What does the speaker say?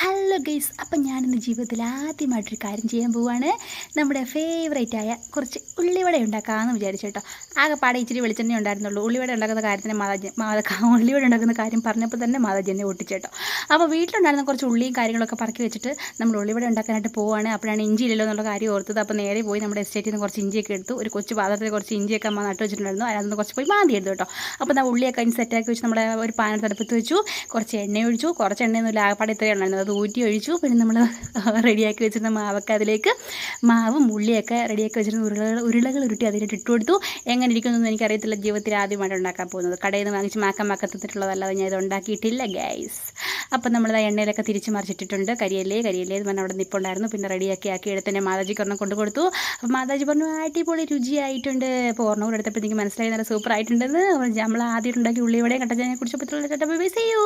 Hello guys, അപ്പം ഞാനിന്ന് ജീവിതത്തിൽ ആദ്യമായിട്ടൊരു കാര്യം ചെയ്യാൻ പോവുകയാണ്. നമ്മുടെ ഫേവറേറ്റായ കുറച്ച് ഉള്ളിവട ഉണ്ടാക്കാമെന്ന് വിചാരിച്ചു കേട്ടോ. ആകെപ്പാടെ ഇച്ചിരി വെളിച്ചെണ്ണ ഉണ്ടായിരുന്നുള്ളൂ. ഉള്ളിവട ഉണ്ടാക്കുന്ന കാര്യത്തിന് ഉള്ളിവട ഉണ്ടാക്കുന്ന കാര്യം പറഞ്ഞപ്പോൾ തന്നെ മാതാജി ഒട്ടിച്ചു കേട്ടോ. അപ്പോൾ വീട്ടിലുണ്ടായിരുന്ന കുറച്ച് ഉള്ളിയും കാര്യങ്ങളൊക്കെ പറക്കി വെച്ചിട്ട് നമ്മൾ ഉള്ളിവട ഉണ്ടാക്കാനായിട്ട് പോവുകയാണ്. അപ്പോഴാണ് ഇഞ്ചി ഇല്ലല്ലോ എന്നുള്ള കാര്യം ഓർത്തത്. അപ്പോൾ നേരെ പോയി നമ്മുടെ എസ്റ്റേറ്റിൽ നിന്ന് കുറച്ച് ഇഞ്ചിയൊക്കെ എടുത്തു. ഒരു കൊച്ചു പാത്രത്തിൽ കുറച്ച് ഇഞ്ചിയൊക്കെ അമ്മ നട്ട് വെച്ചിട്ടുണ്ടായിരുന്നു. അതിനകത്ത് കുറച്ച് പോയി മാന്തി എടുത്തു കേട്ടോ. അപ്പോൾ നമ്മൾ ഉള്ളിയൊക്കെ അതിന് സെറ്റാക്കി വെച്ച് നമ്മുടെ ഒരു പാനത്ത് അടുപ്പത്ത് വെച്ചു. കുറച്ച് എണ്ണ ഒഴിച്ചു. കുറച്ച് എണ്ണയൊന്നുമില്ല, ആകെപ്പാടെ ഇത്രയും ഉണ്ടായിരുന്നു. അത് ഊറ്റി ഒഴിച്ചു. പിന്നെ നമ്മൾ റെഡിയാക്കി വെച്ചിരുന്ന മാവൊക്കെ അതിലേക്ക് മാവും ഉള്ളിയൊക്കെ റെഡിയാക്കി വെച്ചിരുന്ന ഉരുളകൾ ഉരുട്ടി അതിലിട്ട് ഇട്ട് കൊടുത്തു. എങ്ങനെ ഇരിക്കുന്നൊന്നും എനിക്കറിയത്തില്ല. ജീവിതത്തിൽ ആദ്യമായിട്ട് ഉണ്ടാക്കാൻ പോകുന്നത്. കടയിൽ നിന്ന് വാങ്ങിച്ച് മാക്കത്തിട്ടുള്ളതല്ലാതെ ഞാൻ ഇത് ഉണ്ടാക്കിയിട്ടില്ല ഗൈസ്. അപ്പം നമ്മളിത് എണ്ണയിലൊക്കെ തിരിച്ച് മറിച്ചിട്ടിട്ടുണ്ട്. കരിയല്ലേ പറഞ്ഞാൽ അവിടെ നിൽപ്പുണ്ടായിരുന്നു. പിന്നെ റെഡിയാക്കി എടുത്തന്നെ മാതാജിക്ക് ഒരെണ്ണം കൊണ്ടു കൊടുത്തു. അപ്പോൾ മാതാജി പറഞ്ഞു അടിപൊളി രുചിയായിട്ടുണ്ട്. അപ്പോൾ ഒരെണ്ണം കൂടെ എടുത്തപ്പോഴത്തേക്ക് മനസ്സിലായി നല്ല സൂപ്പർ ആയിട്ടുണ്ടെന്ന്. നമ്മൾ ആദ്യം ഉണ്ടാക്കി ഉള്ളിവടയും കട്ടച്ചാനെ കുറിച്ച് പറ്റുള്ള ചേട്ടാ. Bye bye, see U.